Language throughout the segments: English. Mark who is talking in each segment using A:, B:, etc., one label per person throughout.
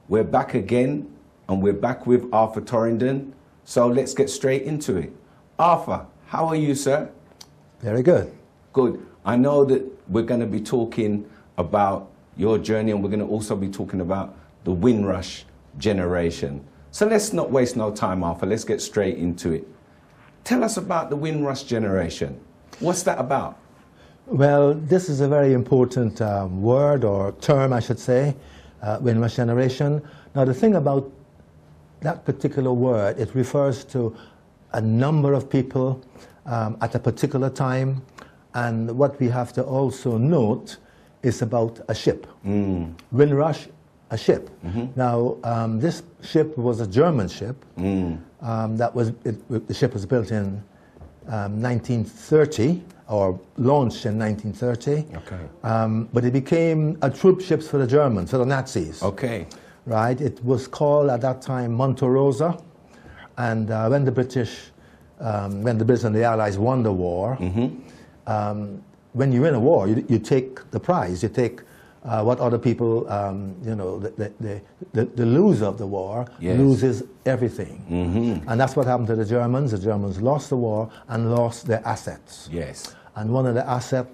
A: We're back again, and we're back with Arthur Torrington. So let's get straight into it. Arthur, how are you, sir?
B: Very good.
A: Good. I know that we're going to be talking about your journey, and we're going to also be talking about the Windrush generation. So let's not waste no time, Arthur. Let's get straight into it. Tell us about the Windrush generation. What's that about?
B: Well, this is a very important word or term, I should say, Windrush generation. Now, the thing about that particular word, it refers to a number of people at a particular time. And what we have to also note is about a ship. Windrush, a ship. Now, this ship was a German ship. The ship was built in 1930, or launched in 1930.
A: Okay.
B: But it became a troop ship for the Germans, for the Nazis.
A: Okay.
B: Right? It was called at that time Monte Rosa. And when the British and the Allies won the war, when you win a war, you take the prize. You take what other people, the loser of the war loses everything. And that's what happened to the Germans. The Germans lost the war and lost their assets.
A: Yes.
B: And one of the assets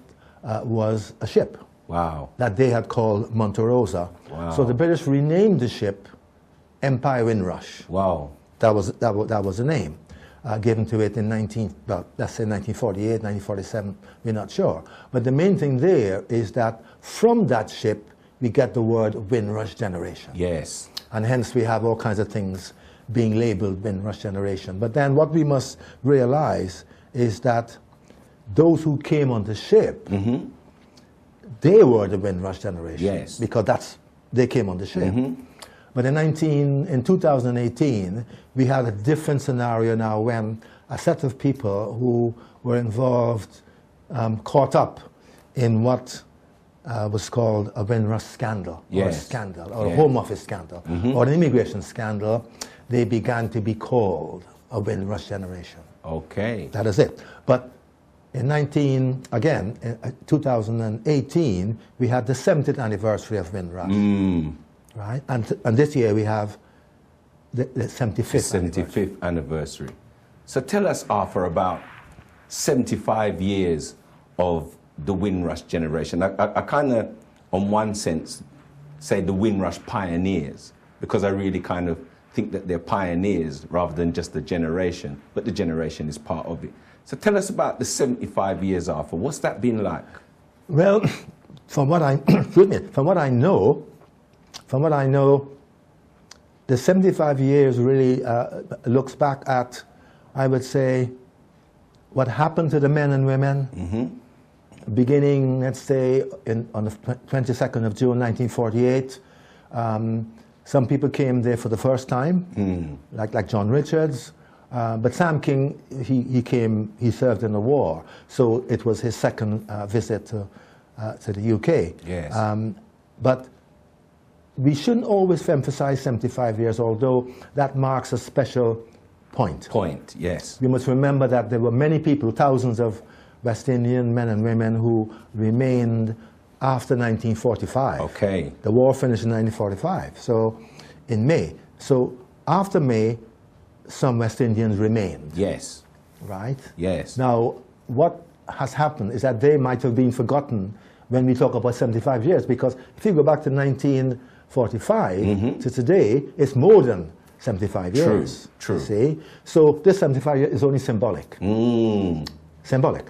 B: was a ship.
A: Wow.
B: That they had called Monte Rosa.
A: Wow.
B: So the British renamed the ship Empire Windrush.
A: Wow.
B: That was the name given to it in let's say 1948, 1947, we're not sure. But the main thing there is that from that ship, we get the word Windrush generation.
A: Yes.
B: And hence we have all kinds of things being labeled Windrush generation. But then what we must realize is that those who came on the ship, they were the Windrush generation.
A: Yes.
B: Because they came on the ship. But in 2018, we had a different scenario now when a set of people who were involved, caught up in what was called a Windrush scandal, or a scandal, or a Home Office scandal, or an immigration scandal, they began to be called a Windrush generation.
A: Okay.
B: That is it. But in 2018, we had the 70th anniversary of Windrush. Right? And this year we have the 75th
A: anniversary. So tell us, Arthur, about 75 years of the Windrush generation. I kind of, on one sense, say the Windrush pioneers, because I really kind of think that they're pioneers rather than just the generation, but the generation is part of it. So tell us about the 75 years, Arthur. What's that been like?
B: Well, from what I know, the 75 years really looks back at, I would say, what happened to the men and women, beginning, let's say, on the 22nd of June, 1948. Some people came there for the first time, like John Richards. But Sam King, he served in the war, so it was his second visit to the UK.
A: Yes.
B: But we shouldn't always emphasize 75 years, although that marks a special point.
A: Yes.
B: We must remember that there were many people, thousands of West Indian men and women who remained after 1945.
A: Okay.
B: The war finished in 1945, so in May. So after May, some West Indians remained.
A: Yes.
B: Right?
A: Yes.
B: Now, what has happened is that they might have been forgotten when we talk about 75 years, because if you go back to 1945 to today, it's more than 75 years.
A: True.
B: You see? So this 75 years is only symbolic. Symbolic.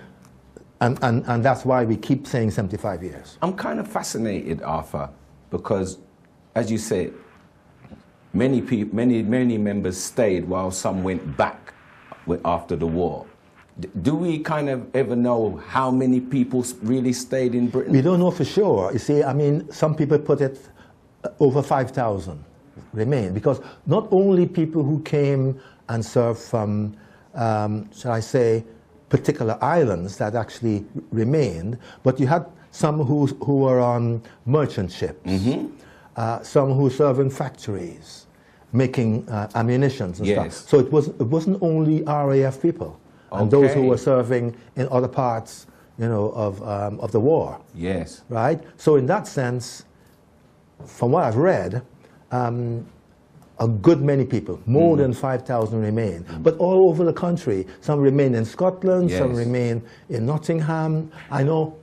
B: And that's why we keep saying 75 years.
A: I'm kind of fascinated, Arthur, because, as you said, many members stayed while some went back after the war. Do we kind of ever know how many people really stayed in Britain?
B: We don't know for sure. You see, I mean, some people put it over 5,000 remain, because not only people who came and served from, shall I say, particular islands that actually remained, but you had some who were on merchant ships, some who served in factories, making ammunitions and stuff. So it wasn't only RAF people, and those who were serving in other parts, you know, of the war.
A: Yes.
B: Right. So in that sense, from what I've read, a good many people, more than 5,000 remain, but all over the country. Some remain in Scotland,
A: Yes.
B: some remain in Nottingham. I know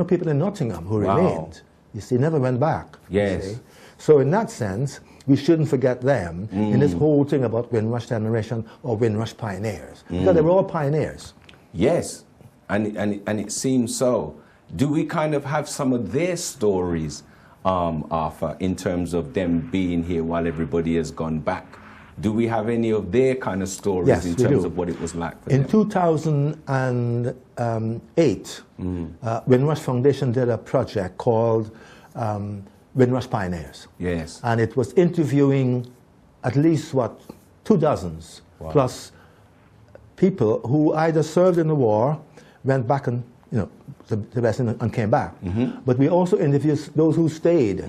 B: people in Nottingham who
A: Wow.
B: remained. You see, never went back. you
A: Yes.
B: see. So in that sense, we shouldn't forget them in this whole thing about Windrush generation or Windrush pioneers, because they were all pioneers.
A: Yes, and it seems so. Do we kind of have some of their stories, Arthur, in terms of them being here while everybody has gone back? Do we have any of their kind of stories
B: Yes,
A: in
B: we
A: terms
B: do.
A: of what it was like for
B: In
A: them?
B: 2008, Windrush Foundation did a project called Windrush Pioneers.
A: Yes.
B: And it was interviewing at least, 2 dozens
A: Wow.
B: plus people who either served in the war, went back and, the rest and came back. But we also interviewed those who stayed.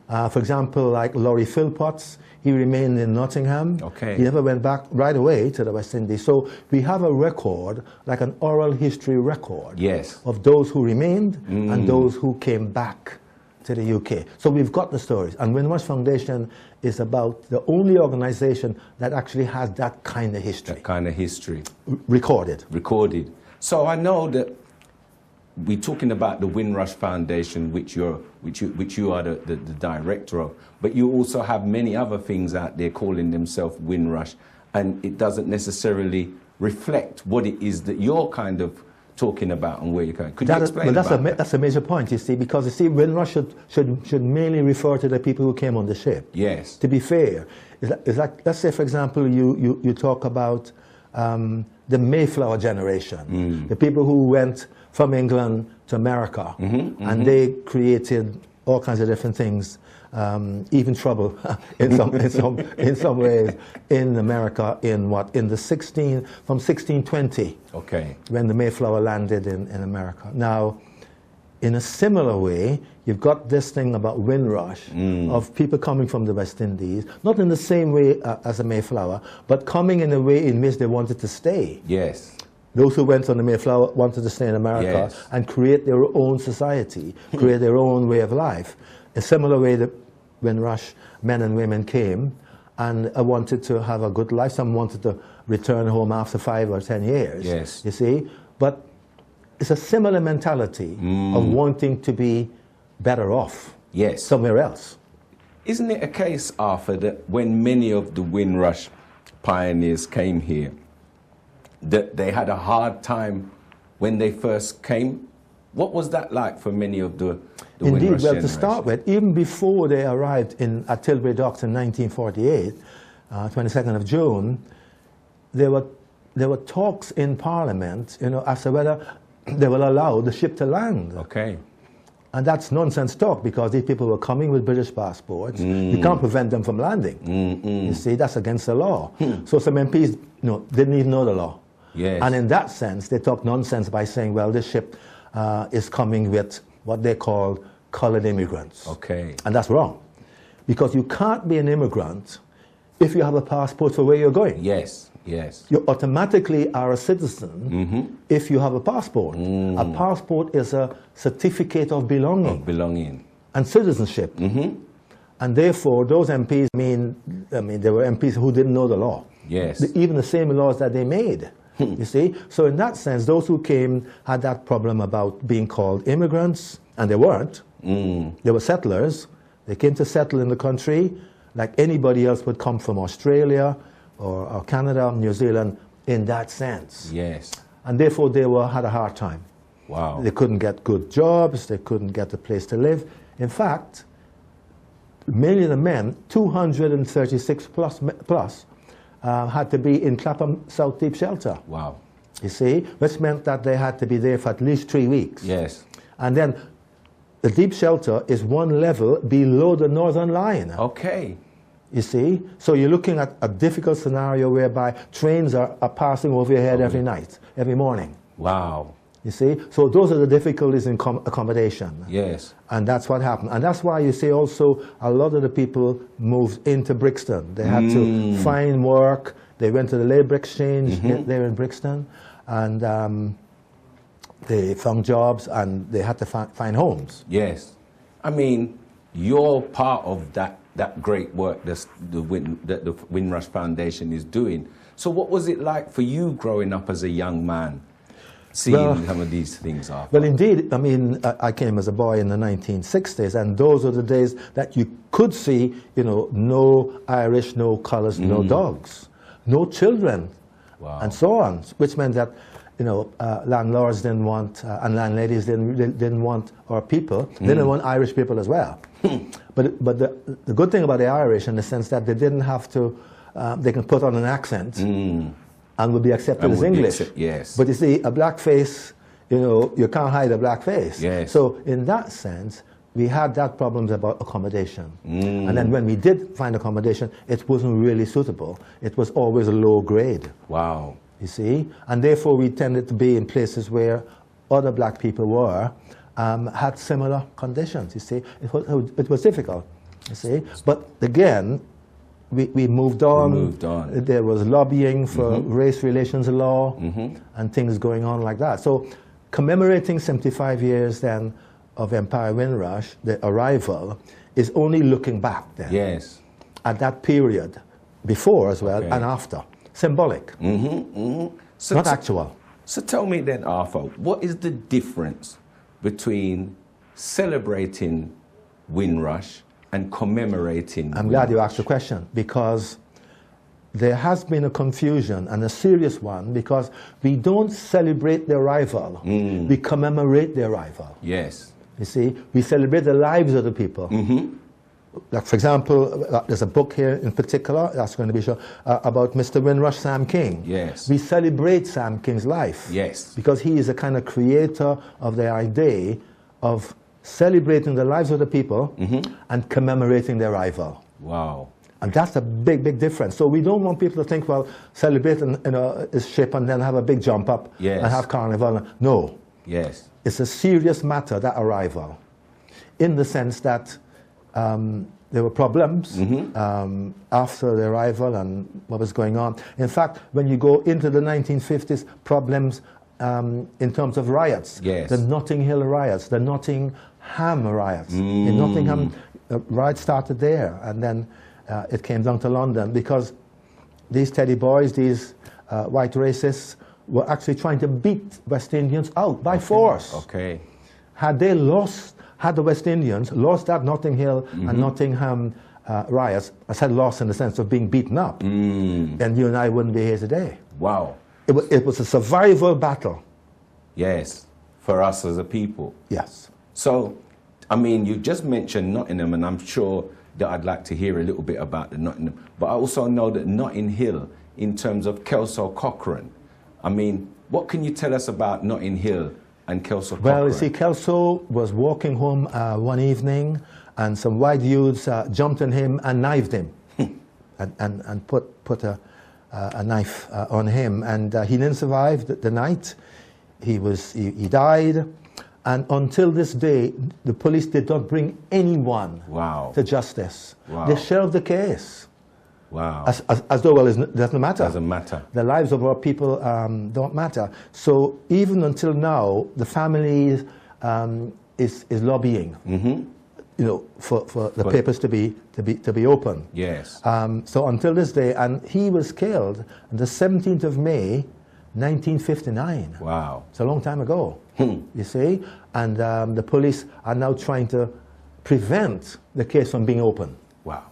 B: For example, like Laurie Philpotts, he remained in Nottingham.
A: Okay.
B: He never went back right away to the West Indies. So we have a record, like an oral history record,
A: Yes.
B: of those who remained and those who came back to the UK. So we've got the stories. And Windrush Foundation is about the only organization that actually has that kind of history
A: That kind of history.
B: recorded.
A: Recorded. So I know that we're talking about the Windrush Foundation, which you are the director of, but you also have many other things out there calling themselves Windrush, and it doesn't necessarily reflect what it is that you're kind of talking about and where you're going. Could you explain
B: But
A: about that?
B: that's a major point, you see, because you see, Windrush should mainly refer to the people who came on the ship.
A: Yes.
B: To be fair, it's like, let's say, for example, you talk about the Mayflower generation, the people who went from England to America, and they created all kinds of different things, even trouble in some ways in America from 1620,
A: Okay.
B: when the Mayflower landed in America. Now, in a similar way, you've got this thing about Windrush, of people coming from the West Indies, not in the same way as the Mayflower, but coming in a way in which they wanted to stay.
A: Yes.
B: Those who went on the Mayflower wanted to stay in America
A: Yes.
B: and create their own society, create their own way of life. A similar way that Windrush men and women came and wanted to have a good life. Some wanted to return home after 5 or 10 years.
A: Yes.
B: You see? But it's a similar mentality of wanting to be better off
A: Yes.
B: somewhere else.
A: Isn't it a case, Arthur, that when many of the Windrush pioneers came here, that they had a hard time when they first came? What was that like for many of the
B: Indeed,
A: Windrush
B: well,
A: generation?
B: to start with, even before they arrived at Tilbury Docks in 1948, 22nd of June, there were talks in Parliament, as to whether they will allow the ship to land.
A: Okay.
B: And that's nonsense talk, because these people were coming with British passports. You can't prevent them from landing. You see, that's against the law. So some MPs didn't even know the law.
A: Yes.
B: And in that sense, they talk nonsense by saying, well, this ship is coming with what they call colored immigrants.
A: Okay.
B: And that's wrong. Because you can't be an immigrant if you have a passport for where you're going.
A: Yes. Yes.
B: You automatically are a citizen if you have a passport. A passport is a certificate of belonging
A: Of belonging.
B: and citizenship. And therefore, those MPs, there were MPs who didn't know the law.
A: Yes.
B: Even the same laws that they made. You see? So in that sense, those who came had that problem about being called immigrants, and they weren't. They were settlers. They came to settle in the country like anybody else would come from Australia or Canada, New Zealand, in that sense.
A: Yes.
B: And therefore, they had a hard time.
A: Wow.
B: They couldn't get good jobs. They couldn't get a place to live. In fact, many of the men, 236 plus, had to be in Clapham South Deep Shelter.
A: Wow.
B: You see, which meant that they had to be there for at least 3 weeks.
A: Yes.
B: And then the deep shelter is one level below the northern line.
A: Okay.
B: You see? So you're looking at a difficult scenario whereby trains are passing over your head every night, every morning.
A: Wow.
B: You see? So those are the difficulties in accommodation.
A: Yes.
B: And that's what happened. And that's why you see also a lot of the people moved into Brixton. They had to find work. They went to the Labour Exchange there in Brixton. And they found jobs and they had to find homes.
A: Yes. I mean, you're part of that great work that the Windrush Foundation is doing. So what was it like for you growing up as a young man, seeing some of these things are?
B: Well, indeed, I mean, I came as a boy in the 1960s, and those were the days that you could see, you know, no Irish, no colours, no dogs, no children, and so on, which meant that, you know, landlords didn't want, and landladies didn't want our people. They didn't want Irish people as well. But the good thing about the Irish, in the sense that they didn't have to, they can put on an accent and would be accepted as English.
A: Yes.
B: But you see, a black face, you know, you can't hide a black face.
A: Yes.
B: So in that sense, we had that problem about accommodation. And then when we did find accommodation, it wasn't really suitable. It was always a low grade.
A: Wow.
B: You see? And therefore we tended to be in places where other black people were, had similar conditions, you see. It was difficult, you see. But again, we moved on. There was lobbying for race relations law and things going on like that. So commemorating 75 years then of Empire Windrush, the arrival, is only looking back then.
A: Yes.
B: At that period, before as well, and after. Symbolic,
A: So
B: not actual.
A: So tell me then, Arthur, what is the difference between celebrating Windrush and commemorating
B: I'm glad you asked the question, because there has been a confusion, and a serious one, because we don't celebrate the arrival, we commemorate the arrival.
A: Yes.
B: You see, we celebrate the lives of the people. Like, for example, there's a book here in particular that's going to be shown about Mr. Windrush, Sam King.
A: Yes.
B: We celebrate Sam King's life.
A: Yes.
B: Because he is a kind of creator of the idea of celebrating the lives of the people and commemorating their arrival.
A: Wow.
B: And that's a big, big difference. So we don't want people to think, well, celebrate a ship and then have a big jump up and have carnival. No.
A: Yes.
B: It's a serious matter, that arrival, in the sense that there were problems after the arrival and what was going on. In fact, when you go into the 1950s, problems in terms of riots.
A: Yes.
B: The Notting Hill riots, the Nottingham riots. In Nottingham, riots started there, and then it came down to London, because these teddy boys, these white racists, were actually trying to beat West Indians out by force.
A: Okay.
B: Had the West Indians lost that Notting Hill and Nottingham riots, I said lost in the sense of being beaten up, then you and I wouldn't be here today.
A: Wow.
B: It was a survival battle.
A: Yes, for us as a people.
B: Yes.
A: So, I mean, you just mentioned Nottingham, and I'm sure that I'd like to hear a little bit about the Nottingham. But I also know that Notting Hill, in terms of Kelso Cochrane, I mean, what can you tell us about Notting Hill and Kelso Cochrane?
B: Well, you see, Kelso was walking home one evening, and some white youths jumped on him and knifed him, and put a knife on him, and he didn't survive the night. He died, and until this day, the police did not bring anyone to justice.
A: Wow.
B: They shelved the case.
A: Wow.
B: As though, well, it doesn't matter.
A: Doesn't matter.
B: The lives of our people don't matter. So even until now, the family is lobbying, you know, for the papers to be open.
A: Yes.
B: So until this day, and he was killed on the 17th of May, 1959.
A: Wow.
B: It's a long time ago. You see, and the police are now trying to prevent the case from being open.
A: Wow.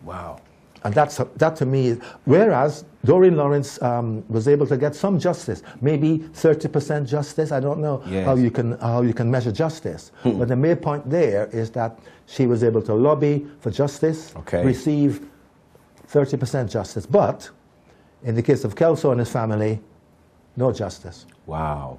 A: Wow.
B: And that to me, whereas Doreen Lawrence was able to get some justice, maybe 30% justice. I don't know how you can measure justice. But the main point there is that she was able to lobby for justice, receive 30% justice. But in the case of Kelso and his family, no justice.
A: Wow.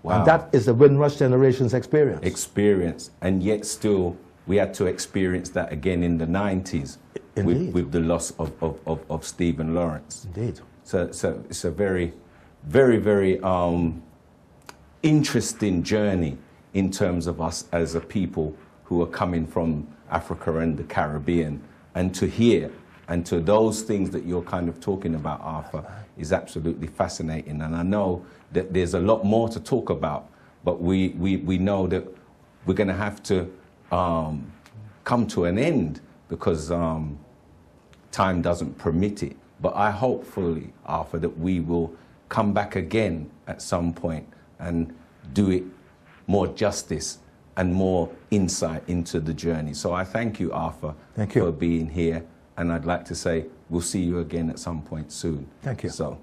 A: Wow.
B: And that is the Windrush generation's experience.
A: And yet still we had to experience that again in the 90s. With the loss of Stephen Lawrence.
B: Indeed.
A: So it's a very, very, very interesting journey in terms of us as a people who are coming from Africa and the Caribbean, and to hear and to those things that you're kind of talking about, Arthur, is absolutely fascinating. And I know that there's a lot more to talk about, but we know that we're going to have to come to an end because time doesn't permit it. But I hope fully, Arthur, that we will come back again at some point and do it more justice and more insight into the journey. So I thank you, Arthur,
B: thank you
A: for being here. And I'd like to say we'll see you again at some point soon.
B: Thank you.
A: So.